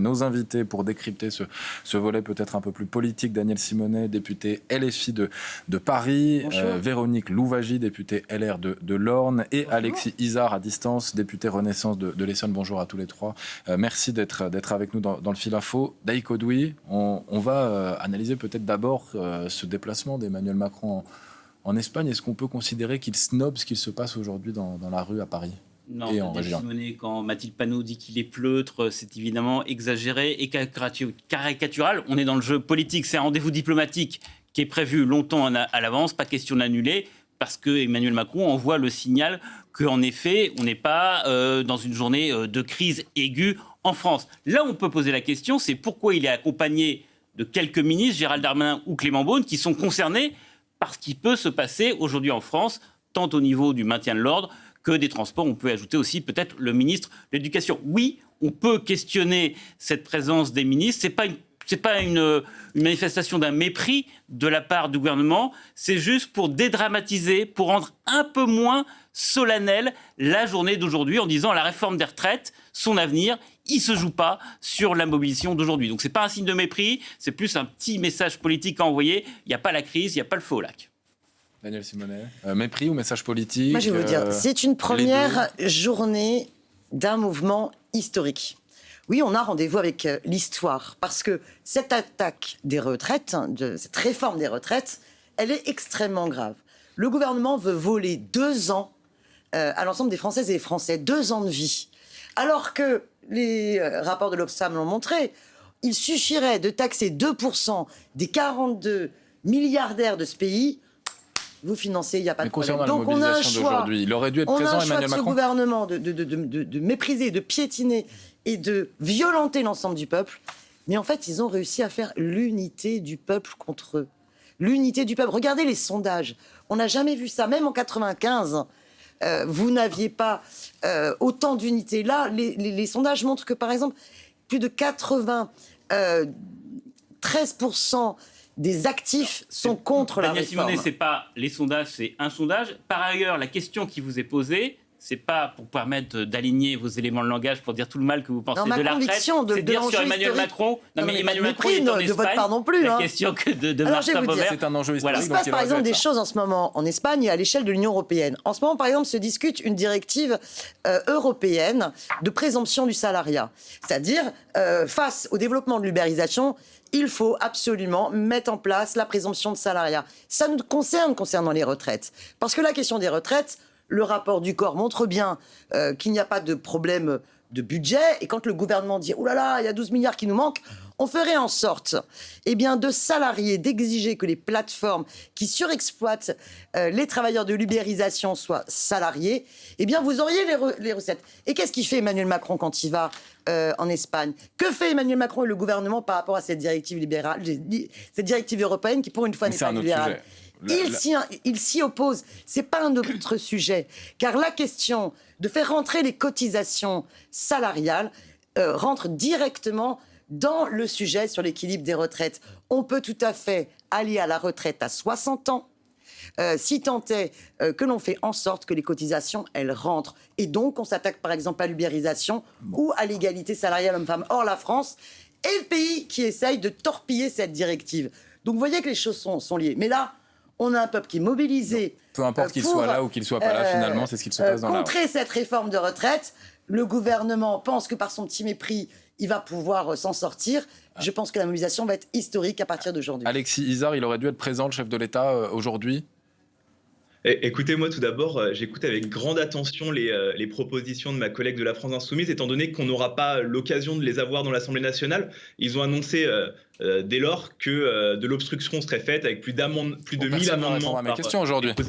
nos invités pour décrypter ce volet peut-être un peu plus politique. Daniel Simonet, député LFI de Paris, Véronique Louwagie, députée LR de l'Orne, et bonjour. Alexis Izard à distance, député Renaissance de l'Essonne. Bonjour à tous les trois. Merci d'être avec nous dans le Fil Info. Daïk Odoui, on va analyser peut-être d'abord ce déplacement d'Emmanuel Macron en Espagne. Est-ce qu'on peut considérer qu'il snobe ce qu'il se passe aujourd'hui dans la rue à Paris? Non, et en région. Simonet, quand Mathilde Panot dit qu'il est pleutre, c'est évidemment exagéré et caricatural. On est dans le jeu politique, c'est un rendez-vous diplomatique qui est prévu longtemps à l'avance, pas question d'annuler, parce que Emmanuel Macron envoie le signal qu'en effet, on n'est pas dans une journée de crise aiguë en France. Là où on peut poser la question, c'est pourquoi il est accompagné de quelques ministres, Gérald Darmanin ou Clément Beaune, qui sont concernés par ce qui peut se passer aujourd'hui en France, tant au niveau du maintien de l'ordre que des transports. On peut ajouter aussi peut-être le ministre de l'Éducation. Oui, on peut questionner cette présence des ministres. C'est pas une manifestation d'un mépris de la part du gouvernement. C'est juste pour dédramatiser, pour rendre un peu moins solennelle la journée d'aujourd'hui en disant la réforme des retraites, son avenir, il ne se joue pas sur la mobilisation d'aujourd'hui. Donc ce n'est pas un signe de mépris, c'est plus un petit message politique à envoyer. Il n'y a pas la crise, il n'y a pas le feu au lac. Daniel Simonet, mépris ou message politique? Moi, je vais vous dire, c'est une première journée d'un mouvement historique. Oui, on a rendez-vous avec l'histoire, parce que cette attaque des retraites, cette réforme des retraites, elle est extrêmement grave. Le gouvernement veut voler 2 ans à l'ensemble des Françaises et des Français, 2 ans de vie. Alors que les rapports de l'Oxfam l'ont montré, il suffirait de taxer 2% des 42 milliardaires de ce pays. Vous financez, il n'y a pas de problème. Donc on a un choix. Il aurait dû être présent, Emmanuel Macron. On a un choix de ce gouvernement de mépriser, de piétiner et de violenter l'ensemble du peuple. Mais en fait, ils ont réussi à faire l'unité du peuple contre eux. L'unité du peuple. Regardez les sondages. On n'a jamais vu ça. Même en 95, vous n'aviez pas autant d'unité. Là, les sondages montrent que, par exemple, plus de 93% des actifs sont contre la réforme. Daniel Simonet, c'est pas les sondages, c'est un sondage. Par ailleurs, la question qui vous est posée, c'est pas pour permettre d'aligner vos éléments de langage pour dire tout le mal que vous pensez de la retraite, c'est dire sur Emmanuel Macron. Non, mais Emmanuel Macron est en Espagne. De votre part non plus. La question que de Martin Bobert. C'est un enjeu historique. Il se passe par exemple des choses en ce moment en Espagne et à l'échelle de l'Union européenne. En ce moment, par exemple, se discute une directive européenne de présomption du salariat. C'est-à-dire, face au développement de l'ubérisation, il faut absolument mettre en place la présomption de salariat. Ça nous concernant les retraites. Parce que la question des retraites, le rapport du corps montre bien qu'il n'y a pas de problème de budget. Et quand le gouvernement dit « Ouh là là, il y a 12 milliards qui nous manquent », on ferait en sorte de salarier, d'exiger que les plateformes qui surexploitent les travailleurs de l'ubérisation soient salariés. Vous auriez les recettes. Et qu'est-ce qu'il fait Emmanuel Macron quand il va en Espagne? Que fait Emmanuel Macron et le gouvernement par rapport à cette directive libérale, cette directive européenne qui, pour une fois, n'est pas libérale? Il s'y oppose. C'est pas un autre sujet. Car la question de faire rentrer les cotisations salariales rentre directement dans le sujet sur l'équilibre des retraites. On peut tout à fait aller à la retraite à 60 ans, si tant est que l'on fait en sorte que les cotisations, elles rentrent. Et donc, on s'attaque par exemple à l'ubérisation ou à l'égalité salariale homme-femme. Or, la France est le pays qui essaye de torpiller cette directive. Donc, vous voyez que les choses sont liées. Mais là, on a un peuple qui est mobilisé. Peu importe qu'il soit là ou qu'il ne soit pas là, finalement, c'est ce qu'il se passe dans la rue. Contrer cette réforme de retraite, le gouvernement pense que par son petit mépris, il va pouvoir s'en sortir. Je pense que la mobilisation va être historique à partir d'aujourd'hui. Alexis Izard, il aurait dû être présent, le chef de l'État, aujourd'hui? Écoutez-moi, tout d'abord, j'écoute avec grande attention les propositions de ma collègue de la France Insoumise, étant donné qu'on n'aura pas l'occasion de les avoir dans l'Assemblée nationale. Ils ont annoncé dès lors que de l'obstruction serait faite avec plus de 1000 amendements par question aujourd'hui. Des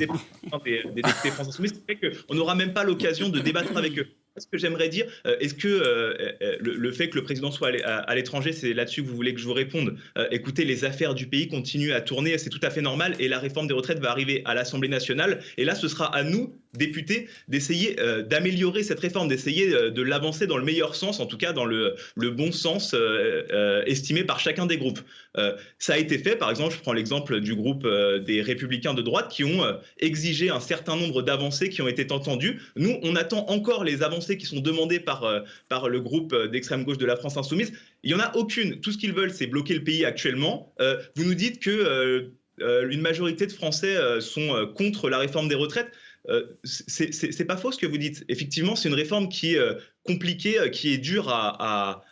députés France Insoumise, ce qui fait qu'on n'aura même pas l'occasion de débattre avec eux. Ce que j'aimerais dire, est-ce que le fait que le président soit à l'étranger, c'est là-dessus que vous voulez que je vous réponde? Écoutez, les affaires du pays continuent à tourner, c'est tout à fait normal, et la réforme des retraites va arriver à l'Assemblée nationale, et là, ce sera à nous députés d'essayer d'améliorer cette réforme, d'essayer de l'avancer dans le meilleur sens, en tout cas dans le bon sens estimé par chacun des groupes. Ça a été fait, par exemple, je prends l'exemple du groupe des Républicains de droite qui ont exigé un certain nombre d'avancées qui ont été entendues. Nous, on attend encore les avancées qui sont demandées par le groupe d'extrême gauche de la France Insoumise. Il n'y en a aucune. Tout ce qu'ils veulent, c'est bloquer le pays actuellement. Vous nous dites que une majorité de Français sont contre la réforme des retraites. C'est pas faux ce que vous dites. Effectivement, c'est une réforme qui est compliquée, qui est dure à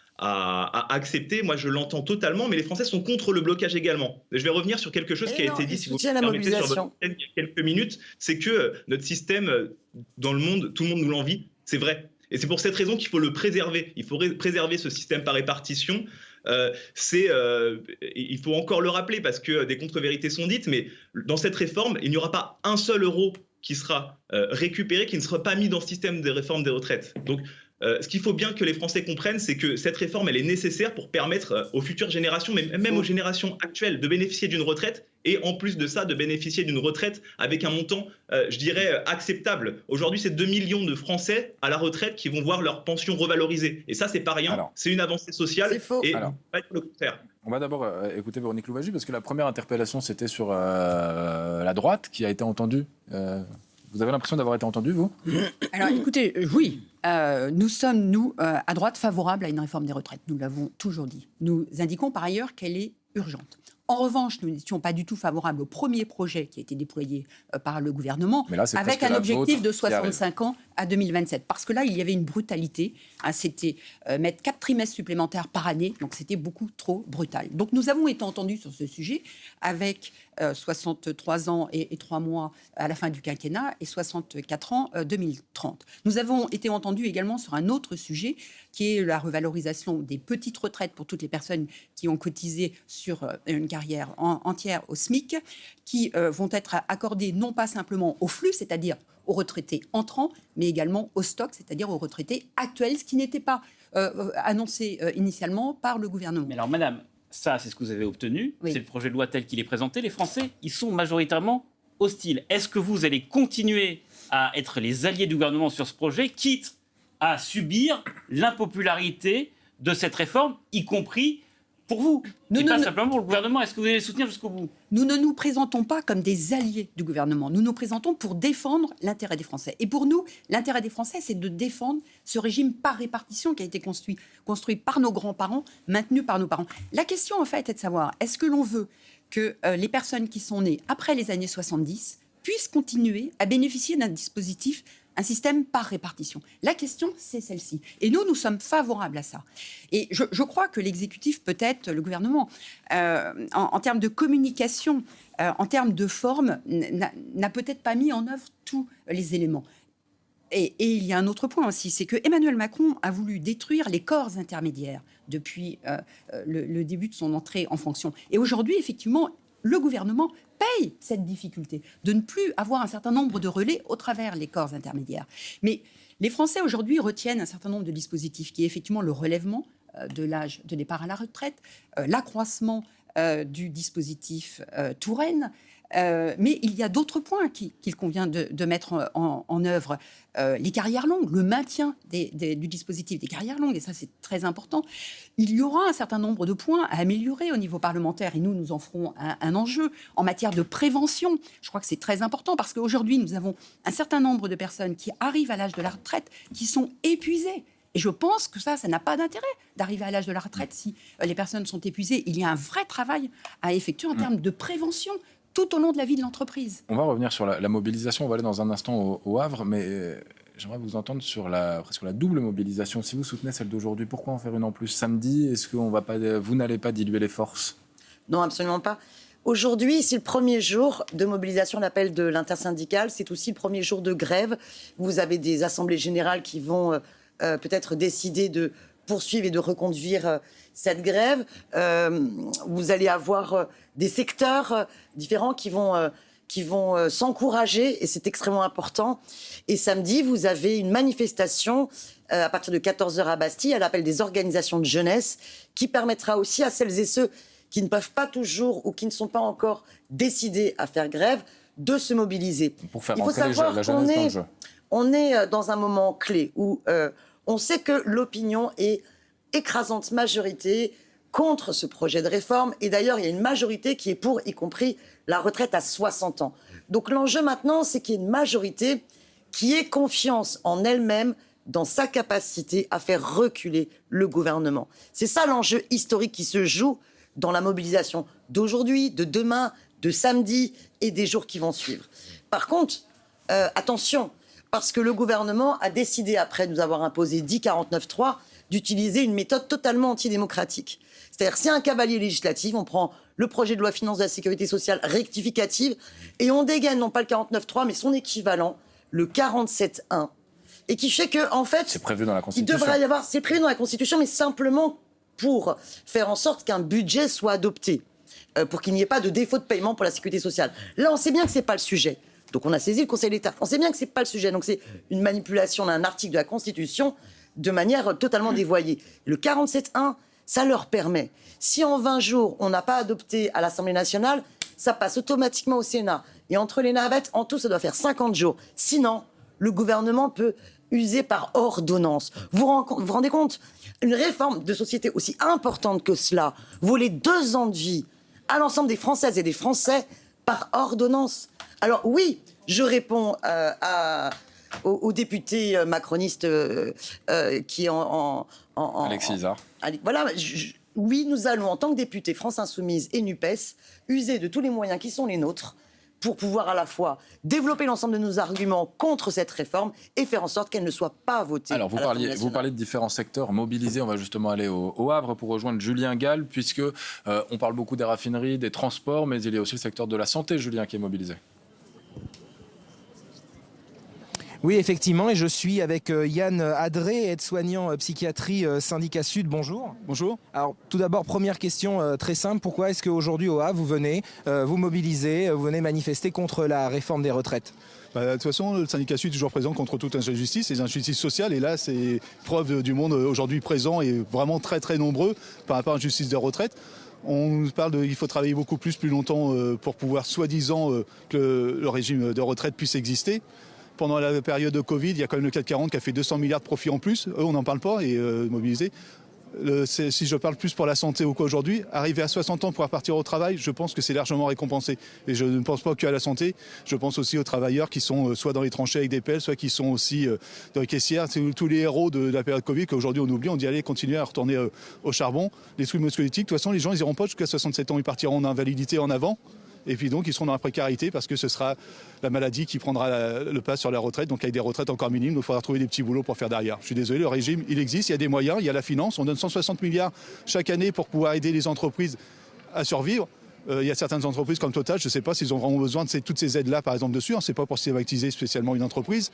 accepter. Moi, je l'entends totalement, mais les Français sont contre le blocage également. Je vais revenir sur quelque chose qui a été dit, si vous me permettez, sur votre chaîne il y a quelques minutes, c'est que notre système, dans le monde, tout le monde nous l'envie, c'est vrai. Et c'est pour cette raison qu'il faut le préserver. Il faut préserver ce système par répartition. Il faut encore le rappeler parce que des contre-vérités sont dites, mais dans cette réforme, il n'y aura pas un seul euro qui sera récupéré, qui ne sera pas mis dans ce système de réforme des retraites. Donc, ce qu'il faut bien que les Français comprennent, c'est que cette réforme, elle est nécessaire pour permettre aux futures générations, mais même aux générations actuelles, de bénéficier d'une retraite et en plus de ça, de bénéficier d'une retraite avec un montant, je dirais, acceptable. Aujourd'hui, c'est 2 millions de Français à la retraite qui vont voir leur pension revalorisée. Et ça, c'est pas rien. C'est une avancée sociale. C'est faux. Et pas le contraire. On va d'abord écouter Véronique Louwagie, parce que la première interpellation, c'était sur la droite qui a été entendue. Vous avez l'impression d'avoir été entendu, vous ? Alors écoutez, oui, nous sommes, nous, à droite, favorables à une réforme des retraites. Nous l'avons toujours dit. Nous indiquons par ailleurs qu'elle est urgente. En revanche, nous n'étions pas du tout favorables au premier projet qui a été déployé par le gouvernement, là, avec un objectif de 65 ans à 2027. Parce que là, il y avait une brutalité. C'était mettre 4 trimestres supplémentaires par année, donc c'était beaucoup trop brutal. Donc nous avons été entendus sur ce sujet, avec 63 ans et 3 mois à la fin du quinquennat et 64 ans 2030. Nous avons été entendus également sur un autre sujet, qui est la revalorisation des petites retraites pour toutes les personnes qui ont cotisé sur une carrière entière au SMIC, qui vont être accordées non pas simplement au flux, c'est-à-dire aux retraités entrants, mais également au stock, c'est-à-dire aux retraités actuels, ce qui n'était pas annoncé initialement par le gouvernement. Mais alors, madame, ça, c'est ce que vous avez obtenu. Oui. C'est le projet de loi tel qu'il est présenté. Les Français, ils sont majoritairement hostiles. Est-ce que vous allez continuer à être les alliés du gouvernement sur ce projet, quitte à subir l'impopularité de cette réforme, y compris pour vous, et pas simplement pour le gouvernement? Est-ce que vous allez les soutenir jusqu'au bout? Nous ne nous présentons pas comme des alliés du gouvernement. Nous nous présentons pour défendre l'intérêt des Français. Et pour nous, l'intérêt des Français, c'est de défendre ce régime par répartition qui a été construit par nos grands-parents, maintenu par nos parents. La question, en fait, est de savoir, est-ce que l'on veut que les personnes qui sont nées après les années 70 puissent continuer à bénéficier d'un dispositif, un système par répartition? La question, c'est celle-ci. Et nous sommes favorables à ça. Et je crois que l'exécutif, peut-être le gouvernement, en termes de communication, en termes de forme, n'a peut-être pas mis en œuvre tous les éléments. Et il y a un autre point aussi, c'est que Emmanuel Macron a voulu détruire les corps intermédiaires depuis le début de son entrée en fonction. Et aujourd'hui, effectivement, le gouvernement paye cette difficulté de ne plus avoir un certain nombre de relais au travers les corps intermédiaires. Mais les Français aujourd'hui retiennent un certain nombre de dispositifs qui est effectivement le relèvement de l'âge de départ à la retraite, l'accroissement du dispositif Touraine. Mais il y a d'autres points qu'il convient de mettre en œuvre. Les carrières longues, le maintien du dispositif des carrières longues, et ça c'est très important. Il y aura un certain nombre de points à améliorer au niveau parlementaire, et nous en ferons un enjeu en matière de prévention. Je crois que c'est très important, parce qu'aujourd'hui, nous avons un certain nombre de personnes qui arrivent à l'âge de la retraite, qui sont épuisées. Et je pense que ça n'a pas d'intérêt d'arriver à l'âge de la retraite si les personnes sont épuisées. Il y a un vrai travail à effectuer en termes de prévention tout au long de la vie de l'entreprise. On va revenir sur la mobilisation, on va aller dans un instant au Havre, mais j'aimerais vous entendre sur presque la double mobilisation. Si vous soutenez celle d'aujourd'hui, pourquoi en faire une en plus samedi? Est-ce que vous n'allez pas diluer les forces? Non, absolument pas. Aujourd'hui, c'est le premier jour de mobilisation, l'appel de l'intersyndicale. C'est aussi le premier jour de grève. Vous avez des assemblées générales qui vont peut-être décider de poursuivre et de reconduire cette grève. Vous allez avoir des secteurs différents qui vont s'encourager, et c'est extrêmement important. Et samedi, vous avez une manifestation à partir de 14h à Bastille, à l'appel des organisations de jeunesse, qui permettra aussi à celles et ceux qui ne peuvent pas toujours ou qui ne sont pas encore décidés à faire grève de se mobiliser. Pour faire Il faut rentrer savoir la jeunesse dans le jeu. on est dans un moment clé où on sait que l'opinion est écrasante majorité contre ce projet de réforme. Et d'ailleurs, il y a une majorité qui est pour, y compris la retraite à 60 ans. Donc l'enjeu maintenant, c'est qu'il y ait une majorité qui ait confiance en elle-même, dans sa capacité à faire reculer le gouvernement. C'est ça l'enjeu historique qui se joue dans la mobilisation d'aujourd'hui, de demain, de samedi et des jours qui vont suivre. Par contre, attention, parce que le gouvernement a décidé, après nous avoir imposé 10-49-3, d'utiliser une méthode totalement antidémocratique. C'est-à-dire, c'est un cavalier législatif, on prend le projet de loi finance de la sécurité sociale rectificative et on dégaine non pas le 49-3, mais son équivalent, le 47-1. Et qui fait que, en fait, c'est prévu dans la Constitution. Il devrait y avoir, c'est prévu dans la Constitution, mais simplement pour faire en sorte qu'un budget soit adopté, pour qu'il n'y ait pas de défaut de paiement pour la sécurité sociale. Là, on sait bien que c'est pas le sujet. Donc, on a saisi le Conseil d'État. On sait bien que c'est pas le sujet. Donc, c'est une manipulation d'un article de la Constitution de manière totalement dévoyée. Le 47.1, ça leur permet. Si en 20 jours, on n'a pas adopté à l'Assemblée nationale, ça passe automatiquement au Sénat. Et entre les navettes, en tout, ça doit faire 50 jours. Sinon, le gouvernement peut user par ordonnance. Vous vous rendez compte ? Une réforme de société aussi importante que cela vaut les 2 ans de vie à l'ensemble des Françaises et des Français par ordonnance. Alors oui, je réponds au député macroniste qui est Alexis Izard. Voilà, oui, nous allons, en tant que députés France Insoumise et NUPES, user de tous les moyens qui sont les nôtres pour pouvoir à la fois développer l'ensemble de nos arguments contre cette réforme et faire en sorte qu'elle ne soit pas votée. Alors, vous parliez de différents secteurs mobilisés. On va justement aller au Havre pour rejoindre Julien Gall, puisque on parle beaucoup des raffineries, des transports, mais il y a aussi le secteur de la santé, Julien, qui est mobilisé. Oui, effectivement, et je suis avec Yann Adré, aide-soignant psychiatrie syndicat Sud. Bonjour. Bonjour. Alors, tout d'abord, première question très simple. Pourquoi est-ce qu'aujourd'hui, au Havre, vous venez vous mobiliser, vous venez manifester contre la réforme des retraites ? De toute façon, le syndicat Sud est toujours présent contre toute injustice, les injustices sociales. Et là, c'est preuve du monde aujourd'hui présent et vraiment très, très nombreux par rapport à l'injustice des retraites. On nous parle qu'il faut travailler beaucoup plus longtemps pour pouvoir, soi-disant, que le régime de retraite puisse exister. Pendant la période de Covid, il y a quand même le CAC 40 qui a fait 200 milliards de profits en plus. Eux, on n'en parle pas et mobilisés. Si je parle plus pour la santé ou quoi aujourd'hui, arriver à 60 ans pour pouvoir partir au travail, je pense que c'est largement récompensé. Et je ne pense pas qu'à la santé, je pense aussi aux travailleurs qui sont soit dans les tranchées avec des pelles, soit qui sont aussi dans les caissières. C'est tous les héros de la période Covid qu'aujourd'hui on oublie, on dit allez, continuer à retourner au charbon. Les trucs musculotiques, de toute façon les gens ils n'iront pas jusqu'à 67 ans, ils partiront en invalidité en avant. Et puis donc ils seront dans la précarité parce que ce sera la maladie qui prendra le pas sur la retraite, donc avec des retraites encore minimes, donc il faudra trouver des petits boulots pour faire derrière. Je suis désolé, le régime il existe, il y a des moyens, il y a la finance, on donne 160 milliards chaque année pour pouvoir aider les entreprises à survivre. Il y a certaines entreprises comme Total, je ne sais pas s'ils ont vraiment besoin de toutes ces aides-là par exemple dessus, c'est pas pour stigmatiser spécialement une entreprise.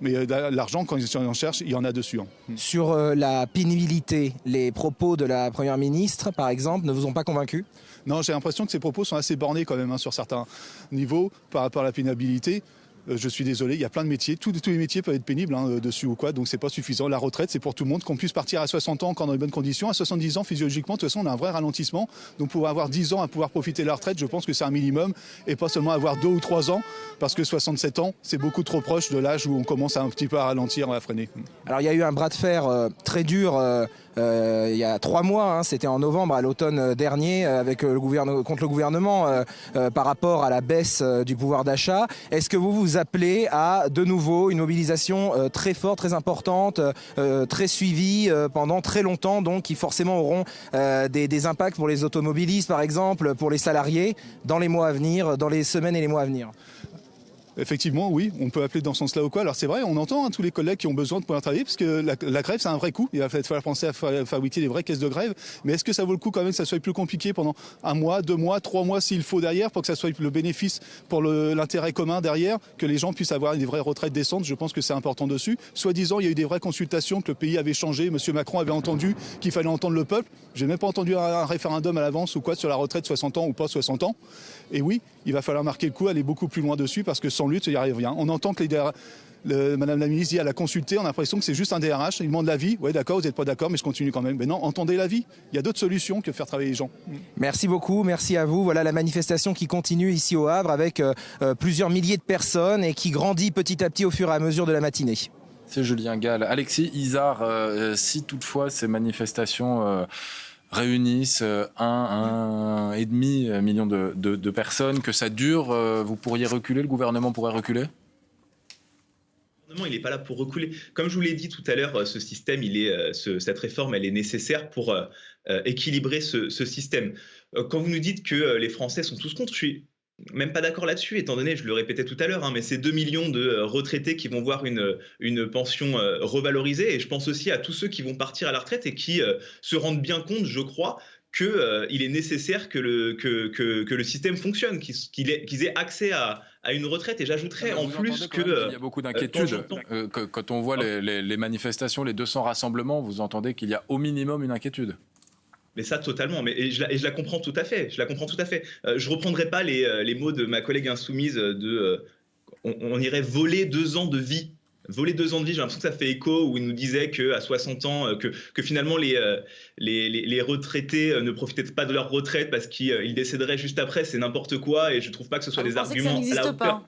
Mais l'argent, quand ils en cherchent, il y en a dessus. Sur la pénibilité, les propos de la Première ministre, par exemple, ne vous ont pas convaincu ? Non, j'ai l'impression que ces propos sont assez bornés quand même sur certains niveaux par rapport à la pénibilité. Je suis désolé, il y a plein de métiers, tous les métiers peuvent être pénibles dessus ou quoi, donc c'est pas suffisant. La retraite, c'est pour tout le monde, qu'on puisse partir à 60 ans encore dans les bonnes conditions. À 70 ans, physiologiquement, de toute façon, on a un vrai ralentissement. Donc pouvoir avoir 10 ans à pouvoir profiter de la retraite, je pense que c'est un minimum, et pas seulement avoir 2 ou 3 ans, parce que 67 ans, c'est beaucoup trop proche de l'âge où on commence un petit peu à ralentir, à freiner. Alors il y a eu un bras de fer très dur il y a 3 mois, c'était en novembre, à l'automne dernier, avec contre le gouvernement par rapport à la baisse du pouvoir d'achat. Est-ce que vous appelez à de nouveau une mobilisation très forte, très importante, très suivie pendant très longtemps, donc qui forcément auront des impacts pour les automobilistes par exemple, pour les salariés dans les mois à venir, dans les semaines et les mois à venir? Effectivement, oui, on peut appeler dans ce sens-là ou quoi. Alors c'est vrai, on entend tous les collègues qui ont besoin de pouvoir travailler, parce que la grève, c'est un vrai coût. Il va falloir penser à fabriquer des vraies caisses de grève. Mais est-ce que ça vaut le coup quand même que ça soit plus compliqué pendant 1 mois, 2 mois, 3 mois s'il faut derrière, pour que ça soit le bénéfice pour l'intérêt commun derrière, que les gens puissent avoir des vraies retraites décentes? Je pense que c'est important dessus. Soi-disant, il y a eu des vraies consultations, que le pays avait changé. Monsieur Macron avait entendu qu'il fallait entendre le peuple. J'ai même pas entendu un référendum à l'avance ou quoi sur la retraite 60 ans ou pas 60 ans. Et oui, il va falloir marquer le coup, aller beaucoup plus loin dessus, parce que sans lutte, il n'y arrive rien. On entend que Madame la ministre dit elle a consulté, on a l'impression que c'est juste un DRH, il demande l'avis, ouais d'accord, vous n'êtes pas d'accord mais je continue quand même. Mais non, entendez l'avis, il y a d'autres solutions que faire travailler les gens. Merci beaucoup, merci à vous. Voilà la manifestation qui continue ici au Havre avec plusieurs milliers de personnes et qui grandit petit à petit au fur et à mesure de la matinée. C'est Julien Gall. Alexis Izard, si toutefois ces manifestations réunissent 1,5 million de personnes, que ça dure, vous pourriez reculer, le gouvernement pourrait reculer ? Il n'est pas là pour reculer. Comme je vous l'ai dit tout à l'heure, ce système, cette réforme, elle est nécessaire pour équilibrer ce système. Quand vous nous dites que les Français sont tous contre, je suis même pas d'accord là-dessus, étant donné, je le répétais tout à l'heure, mais c'est 2 millions de retraités qui vont voir une pension revalorisée. Et je pense aussi à tous ceux qui vont partir à la retraite et qui se rendent bien compte, je crois, qu'il est nécessaire que le système fonctionne, qu'ils aient accès à une retraite. Et j'ajouterais en plus qu'il y a beaucoup d'inquiétudes. Quand on voit les manifestations, les 200 rassemblements, vous entendez qu'il y a au minimum une inquiétude. Mais ça, totalement. Et je la comprends tout à fait. Je ne reprendrai pas les mots de ma collègue insoumise on irait voler 2 ans de vie. Voler 2 ans de vie, j'ai l'impression que ça fait écho, où il nous disait qu'à 60 ans, que finalement les retraités ne profitaient pas de leur retraite parce qu'ils décéderaient juste après. C'est n'importe quoi et je ne trouve pas que ce soit des arguments à la hauteur.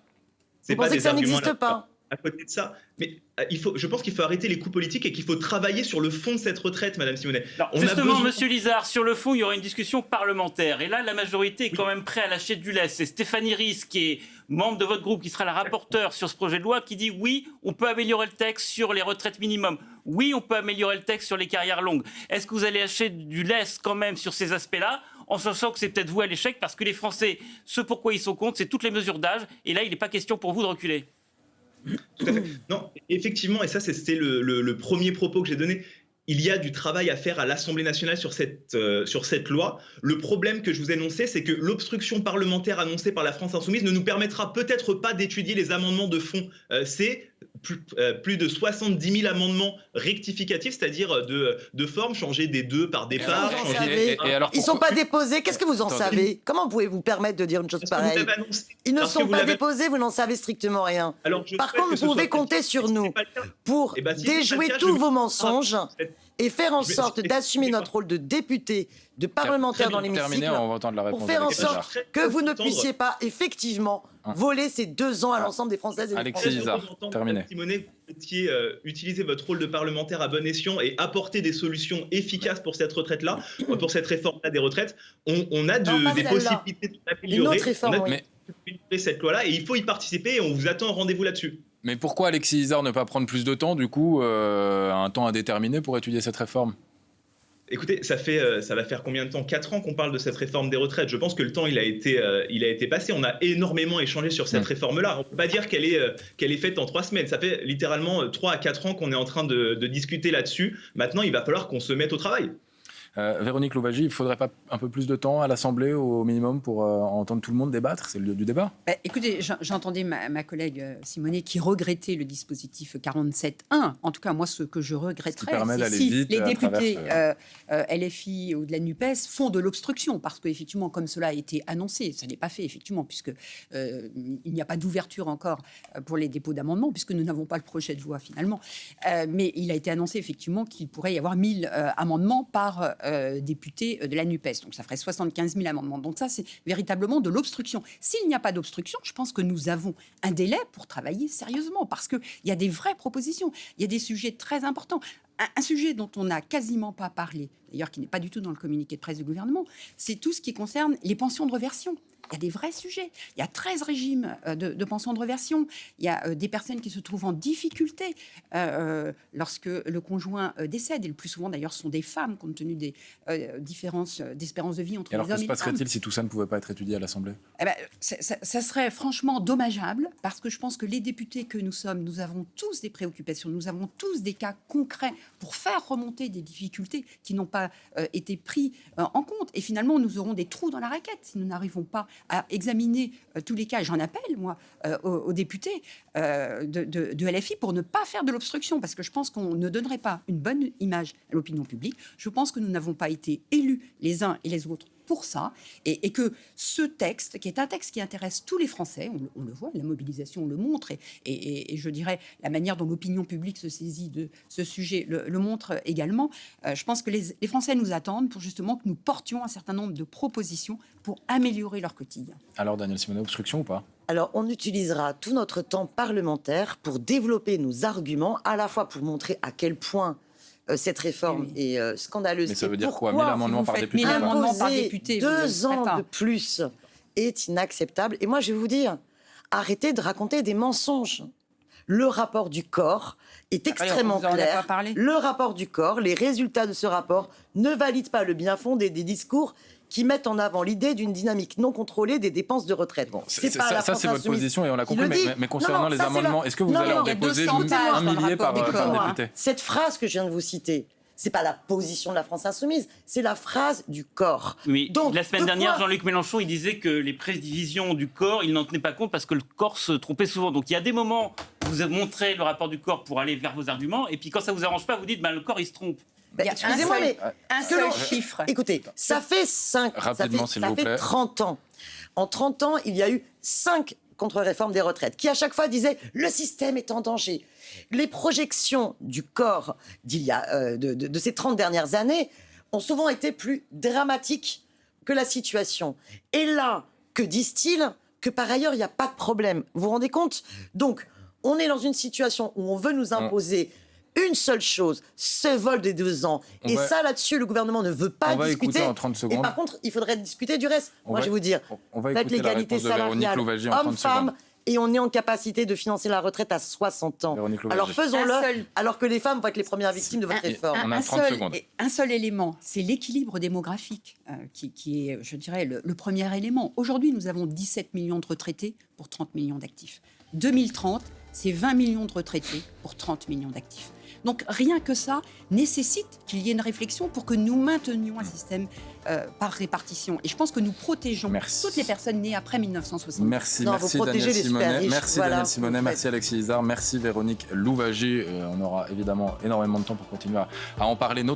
Vous pensez que ça n'existe pas ? À côté de ça, mais je pense qu'il faut arrêter les coups politiques et qu'il faut travailler sur le fond de cette retraite, Madame Simonet. Justement, Monsieur Lizard, sur le fond, il y aura une discussion parlementaire. Et là, la majorité est quand même prête à lâcher du lest. C'est Stéphanie Ries, qui est membre de votre groupe, qui sera la rapporteure sur ce projet de loi, qui dit oui, on peut améliorer le texte sur les retraites minimum. Oui, on peut améliorer le texte sur les carrières longues. Est-ce que vous allez lâcher du lest quand même sur ces aspects-là, en sachant que c'est peut-être vous à l'échec, parce que les Français, ce pourquoi ils sont contre, c'est toutes les mesures d'âge. Et là, il n'est pas question pour vous de reculer. Tout à fait. Non, effectivement, et ça c'était le premier propos que j'ai donné, il y a du travail à faire à l'Assemblée nationale sur cette loi. Le problème que je vous ai annoncé, c'est que l'obstruction parlementaire annoncée par la France insoumise ne nous permettra peut-être pas d'étudier les amendements de fond. C'est plus de 70 000 amendements rectificatifs, c'est-à-dire de forme, changer des 2 par départ. Ils ne sont pas déposés, qu'est-ce que vous en savez ? Comment pouvez-vous permettre de dire une chose pareille ? Ils ne sont pas déposés, vous n'en savez strictement rien. Par contre, vous pouvez compter sur nous pour déjouer tous vos mensonges et faire en sorte d'assumer notre rôle de député, de parlementaire dans l'hémicycle, pour faire en sorte que vous ne puissiez pas effectivement voler ces 2 ans à l'ensemble des Françaises et des Français. Alexis Izard, terminé. Simonet, utiliser votre rôle de parlementaire à bon escient et apporter des solutions efficaces pour cette retraite-là, pour cette réforme-là des retraites. On a des possibilités d'améliorer. Une autre réforme, cette loi-là, et il faut y participer et on vous attend au rendez-vous là-dessus. Mais pourquoi Alexis Izard ne pas prendre plus de temps, du coup, un temps indéterminé pour étudier cette réforme ? Écoutez, ça va faire combien de temps ? 4 ans qu'on parle de cette réforme des retraites. Je pense que le temps, il a été passé. On a énormément échangé sur cette réforme-là. On ne peut pas dire qu'elle est faite en 3 semaines. Ça fait littéralement 3 à 4 ans qu'on est en train de discuter là-dessus. Maintenant, il va falloir qu'on se mette au travail. Véronique Louwagie, il ne faudrait pas un peu plus de temps à l'Assemblée au minimum pour entendre tout le monde débattre ? C'est le lieu du débat. Écoutez, j'entendais ma collègue Simonet qui regrettait le dispositif 47.1. En tout cas, moi, ce que je regretterais, c'est si les députés LFI ou de la NUPES font de l'obstruction. Parce qu'effectivement, comme cela a été annoncé, ça n'est pas fait, effectivement, puisque il n'y a pas d'ouverture encore pour les dépôts d'amendements, puisque nous n'avons pas le projet de loi, finalement. Mais il a été annoncé, effectivement, qu'il pourrait y avoir 1000 amendements par députés de la NUPES. Donc ça ferait 75 000 amendements. Donc ça, c'est véritablement de l'obstruction. S'il n'y a pas d'obstruction, je pense que nous avons un délai pour travailler sérieusement, parce qu'il y a des vraies propositions, il y a des sujets très importants. Un sujet dont on n'a quasiment pas parlé, d'ailleurs qui n'est pas du tout dans le communiqué de presse du gouvernement, c'est tout ce qui concerne les pensions de réversion. Il y a des vrais sujets. Il y a 13 régimes de pensions de réversion. Il y a des personnes qui se trouvent en difficulté lorsque le conjoint décède. Et le plus souvent, d'ailleurs, ce sont des femmes, compte tenu des différences d'espérance de vie entre les hommes et les femmes. Alors, que se passerait-il si tout ça ne pouvait pas être étudié à l'Assemblée ? Ça serait franchement dommageable, parce que je pense que les députés que nous sommes, nous avons tous des préoccupations, nous avons tous des cas concrets pour faire remonter des difficultés qui n'ont pas été pris en compte. Et finalement, nous aurons des trous dans la raquette si nous n'arrivons pas à examiner tous les cas. J'en appelle, moi, aux députés de LFI pour ne pas faire de l'obstruction, parce que je pense qu'on ne donnerait pas une bonne image à l'opinion publique. Je pense que nous n'avons pas été élus les uns et les autres pour ça, et que ce texte, qui est un texte qui intéresse tous les Français, on le voit, la mobilisation le montre, et je dirais la manière dont l'opinion publique se saisit de ce sujet le montre également. Je pense que les Français nous attendent pour justement que nous portions un certain nombre de propositions pour améliorer leur quotidien. Alors, Daniel Simonet, obstruction ou pas? Alors, on utilisera tout notre temps parlementaire pour développer nos arguments, à la fois pour montrer à quel point cette réforme est scandaleuse. Mais ça veut dire quoi? Pourquoi 1000 amendements par député? 1000 amendements par imposer député, 2 ans de plus est inacceptable. Et moi, je vais vous dire, arrêtez de raconter des mensonges. Le rapport du corps est extrêmement clair. Le rapport du corps, les résultats de ce rapport ne valident pas le bien fondé des discours qui mettent en avant l'idée d'une dynamique non contrôlée des dépenses de retraite. Bon, ça, c'est votre position et on l'a compris, mais concernant non, les amendements, est-ce que vous allez en déposer 1 millier par député? Cette phrase que je viens de vous citer, c'est pas la position de la France insoumise, c'est la phrase du corps. Mais donc, la semaine dernière, Jean-Luc Mélenchon, il disait que les prévisions du corps, il n'en tenait pas compte parce que le corps se trompait souvent. Donc il y a des moments où vous montrez le rapport du corps pour aller vers vos arguments, et puis quand ça vous arrange pas, vous dites le corps il se trompe. Excusez-moi, mais un seul chiffre. Écoutez, ça fait 30 ans. En 30 ans, il y a eu 5 contre-réformes des retraites qui à chaque fois disaient le système est en danger. Les projections du corps de ces 30 dernières années ont souvent été plus dramatiques que la situation. Et là, que disent-ils? Que par ailleurs, il n'y a pas de problème. Vous vous rendez compte? Donc, on est dans une situation où on veut nous imposer une seule chose, ce vol des 2 ans. Ça, là-dessus, le gouvernement ne veut pas discuter. On va écouter en 30 secondes. Et par contre, il faudrait discuter du reste. Moi, je vais vous dire, on va faites écouter l'égalité salariale homme-femme, et on est en capacité de financer la retraite à 60 ans. Alors faisons-le, alors que les femmes vont être les premières victimes de votre réforme. On a 30 secondes. Un seul élément, c'est l'équilibre démographique qui est, je dirais, le premier élément. Aujourd'hui, nous avons 17 millions de retraités pour 30 millions d'actifs. 2030, c'est 20 millions de retraités pour 30 millions d'actifs. Donc rien que ça nécessite qu'il y ait une réflexion pour que nous maintenions un système par répartition. Et je pense que nous protégeons toutes les personnes nées après 1960. Merci Daniel Simonet. Merci Daniel Simonet, merci Alexis Izard, merci Véronique Louwagie. On aura évidemment énormément de temps pour continuer à en parler, notamment